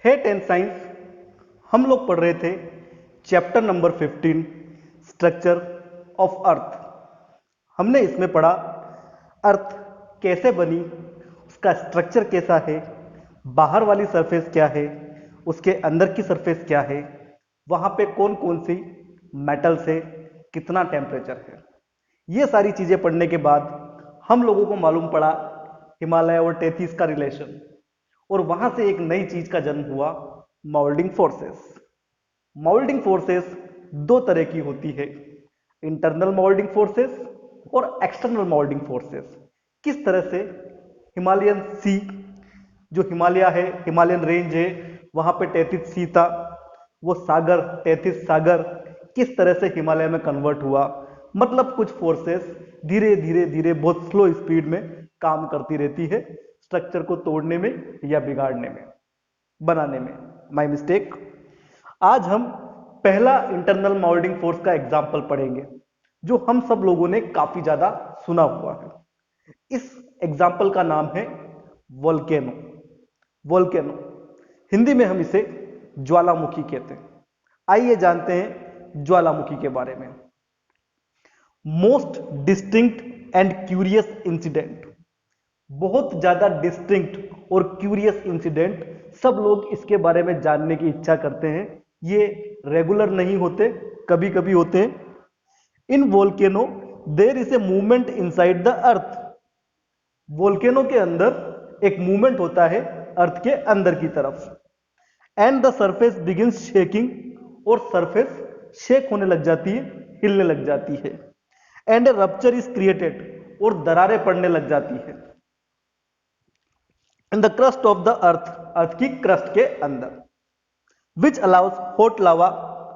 हे tenth science, हम लोग पढ़ रहे थे chapter number 15 structure of earth. हमने इसमें पढ़ा अर्थ कैसे बनी, उसका स्ट्रक्चर कैसा है, बाहर वाली सरफेस क्या है, उसके अंदर की सरफेस क्या है, वहां पे कौन कौन सी मेटल्स है, कितना टेम्परेचर है। ये सारी चीजें पढ़ने के बाद हम लोगों को मालूम पड़ा हिमालय और टेथिस का रिलेशन, और वहां से एक नई चीज का जन्म हुआ, मोल्डिंग फोर्सेस। मोल्डिंग फोर्सेस दो तरह की होती है, इंटरनल मोल्डिंग फोर्सेस और एक्सटर्नल मोल्डिंग फोर्सेस। किस तरह से हिमालयन सी, जो हिमालय है, हिमालयन रेंज है, वहां पे टेथिस सी था, वो सागर टेथिस सागर किस तरह से हिमालय में कन्वर्ट हुआ। मतलब कुछ फोर्सेस धीरे धीरे धीरे बहुत स्लो स्पीड में काम करती रहती है स्ट्रक्चर को तोड़ने में या बिगाड़ने में, बनाने में। My mistake. आज हम पहला इंटरनल मोल्डिंग फोर्स का एग्जाम्पल पढ़ेंगे, जो हम सब लोगों ने काफी ज्यादा सुना हुआ है। इस एग्जाम्पल का नाम है वोल्केनो। वोल्केनो हिंदी में हम इसे ज्वालामुखी कहते हैं। आइए जानते हैं ज्वालामुखी के बारे में। Most distinct and curious incident, बहुत ज्यादा डिस्टिंक्ट और क्यूरियस इंसिडेंट, सब लोग इसके बारे में जानने की इच्छा करते हैं। ये रेगुलर नहीं होते, कभी कभी होते हैं। In volcano there is a movement inside the earth. Volcano के अंदर एक मूवमेंट होता है अर्थ के अंदर की तरफ। And the surface begins shaking, और सरफेस शेक होने लग जाती है, हिलने लग जाती है। And a rupture is created, और दरारें पड़ने लग जाती है in the crust of the earth, earth की क्रस्ट के अंदर। Which allows hot lava,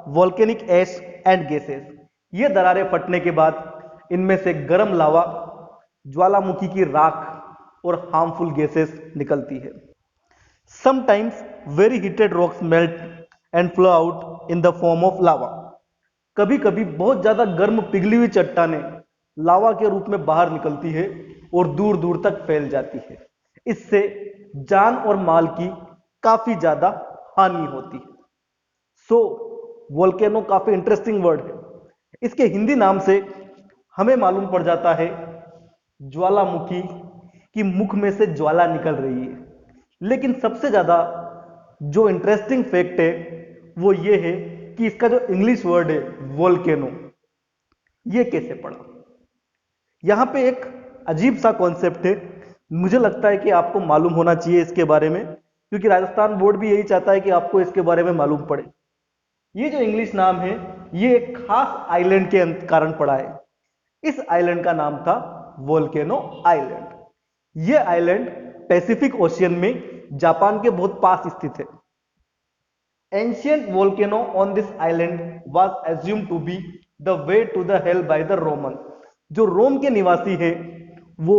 volcanic ash and gases. ये दरारें फटने के बाद इनमें से गर्म लावा, ज्वालामुखी की राख और हार्मफुल गैसेस निकलती है। Sometimes very heated rocks melt and flow out in the form of lava. कभी कभी बहुत ज्यादा गर्म पिघली हुई चट्टानें लावा के रूप में बाहर निकलती है और दूर दूर तक फैल जाती है। इससे जान और माल की काफी ज्यादा हानि होती है। सो वोल्केनो काफी इंटरेस्टिंग वर्ड है। इसके हिंदी नाम से हमें मालूम पड़ जाता है ज्वालामुखी की मुख में से ज्वाला निकल रही है। लेकिन सबसे ज्यादा जो इंटरेस्टिंग फैक्ट है वो ये है कि इसका जो इंग्लिश वर्ड है वोल्केनो, ये कैसे पड़ा। यहां पे एक अजीब सा कॉन्सेप्ट है, मुझे लगता है कि आपको मालूम होना चाहिए इसके बारे में, क्योंकि राजस्थान बोर्ड भी यही चाहता है कि आपको इसके बारे में मालूम पड़े। ये जो इंग्लिश नाम है ये एक खास आइलैंड के कारण पड़ा है। इस आइलैंड का नाम था वोल्केनो आइलैंड। ये आइलैंड पैसिफिक ओशियन में जापान के बहुत पास स्थित है। Ancient volcano on this island was assumed to be the way to the hell by the Roman. जो रोम के निवासी हैं वो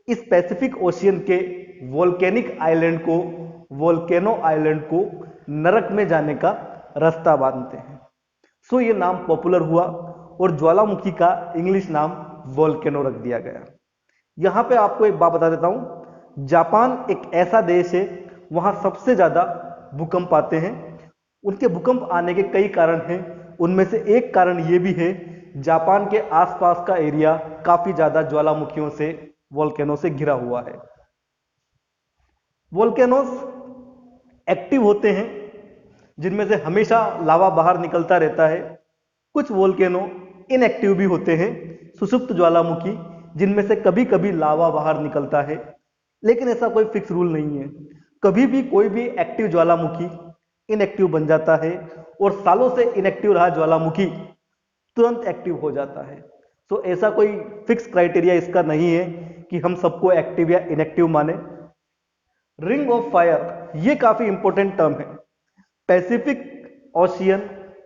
इस पैसिफिक ओशियन के वोल्केनिक आइलैंड को, वोल्केनो आइलैंड को नरक में जाने का रास्ता मानते हैं। सो ये नाम पॉपुलर हुआ और ज्वालामुखी का इंग्लिश नाम वोल्केनो रख दिया गया। यहां पे आपको एक बात बता देता हूं, जापान एक ऐसा देश है वहां सबसे ज्यादा भूकंप आते हैं। उनके भूकंप आने के कई कारण हैं, उनमें से एक कारण यह भी है जापान के आसपास का एरिया काफी ज्यादा ज्वालामुखियों से, वोल्केनो से घिरा हुआ है। वोल्केनोस एक्टिव होते हैं जिनमें से हमेशा लावा बाहर निकलता रहता है। कुछ वोल्केनो इनएक्टिव भी होते हैं, सुषुप्त ज्वालामुखी, जिनमें से कभी कभी लावा बाहर निकलता है। लेकिन ऐसा कोई फिक्स रूल नहीं है, कभी भी कोई भी एक्टिव ज्वालामुखी इनएक्टिव बन जाता है और सालों से इनएक्टिव रहा ज्वालामुखी तुरंत एक्टिव हो जाता है। तो ऐसा कोई फिक्स क्राइटेरिया इसका नहीं है कि हम सबको एक्टिव या इनएक्टिव माने। रिंग ऑफ फायर ये काफी इंपॉर्टेंट टर्म है। पैसिफिक ओशियन,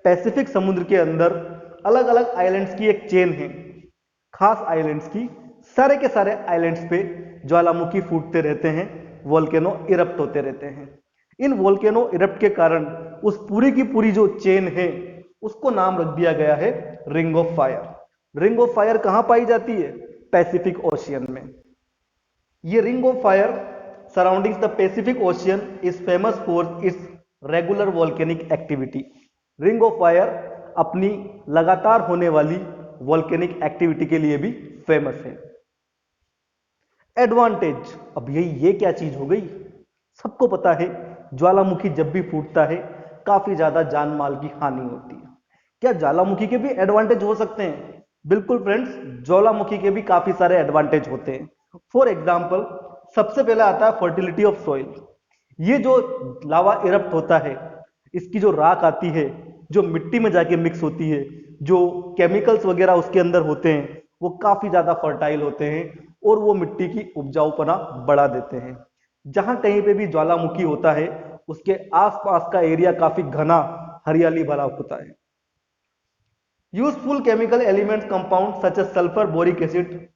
पैसिफिक समुद्र के अंदर अलग अलग आइलैंड्स की एक चेन है, खास आइलैंड्स की। सारे के सारे आइलैंड्स पे ज्वालामुखी फूटते रहते हैं, वोल्केनो इरप्ट होते रहते हैं। इन वोल्केनो इरप्ट के कारण उस पूरी की पूरी जो चेन है उसको नाम रख दिया गया है ring of fire. Ring of fire कहां पाई जाती है? पैसिफिक ओशियन में। ये ring of fire surrounding the Pacific ocean is famous for its regular volcanic activity. Ring of fire अपनी लगातार होने वाली वॉल्केनिक एक्टिविटी के लिए भी फेमस है। एडवांटेज, अब ये क्या चीज हो गई? सबको पता है ज्वालामुखी जब भी फूटता है काफी ज्यादा जान माल की हानि होती है। क्या ज्वालामुखी के भी एडवांटेज हो सकते हैं? बिल्कुल फ्रेंड्स, ज्वालामुखी के भी काफी सारे एडवांटेज होते हैं। फॉर एग्जाम्पल, सबसे पहले आता है फर्टिलिटी ऑफ सॉइल। ये जो लावा इरप्ट होता है, इसकी जो राख आती है, जो मिट्टी में जाके मिक्स होती है, जो केमिकल्स वगैरह उसके अंदर होते हैं, वो काफी ज्यादा फर्टाइल होते हैं और वो मिट्टी की उपजाऊपना बढ़ा देते हैं। जहां कहीं पे भी ज्वालामुखी होता है उसके आसपास का एरिया काफी घना हरियाली भरा होता है। Useful chemical elements compound such as sulphur, boric acid.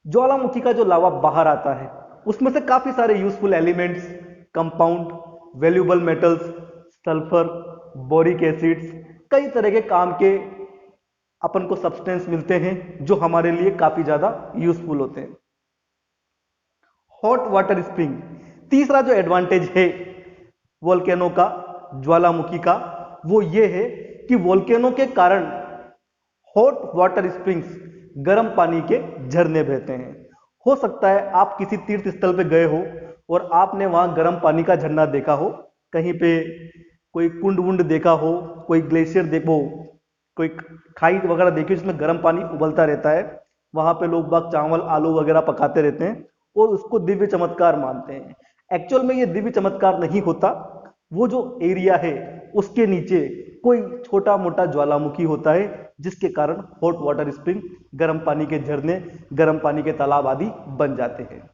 ज्वालामुखी का जो लावा बाहर आता है उसमें से काफी सारे useful elements, compound, valuable metals, sulphur, boric acids, कई तरह के काम के अपन को सब्सटेंस मिलते हैं जो हमारे लिए काफी ज्यादा यूजफुल होते हैं। हॉट वाटर स्प्रिंग, तीसरा जो एडवांटेज है वोल्केनो का, ज्वालामुखी का, वो ये है कि वोल्केनो के कारण हॉट वाटर स्प्रिंग्स, गर्म पानी के झरने बहते हैं। हो सकता है आप किसी तीर्थ स्थल पे गए हो और आपने वहां गर्म पानी का झरना देखा हो, कहीं पे कोई कुंड वुंड देखा हो, कोई ग्लेशियर देखो, कोई खाई वगैरह देखी जिसमें गर्म पानी उबलता रहता है। वहां पे लोग बाग चावल आलू वगैरह पकाते रहते हैं और उसको दिव्य चमत्कार मानते हैं। एक्चुअल में ये दिव्य चमत्कार नहीं होता, वो जो एरिया है उसके नीचे कोई छोटा मोटा ज्वालामुखी होता है जिसके कारण हॉट वाटर स्प्रिंग, गर्म पानी के झरने, गर्म पानी के तालाब आदि बन जाते हैं।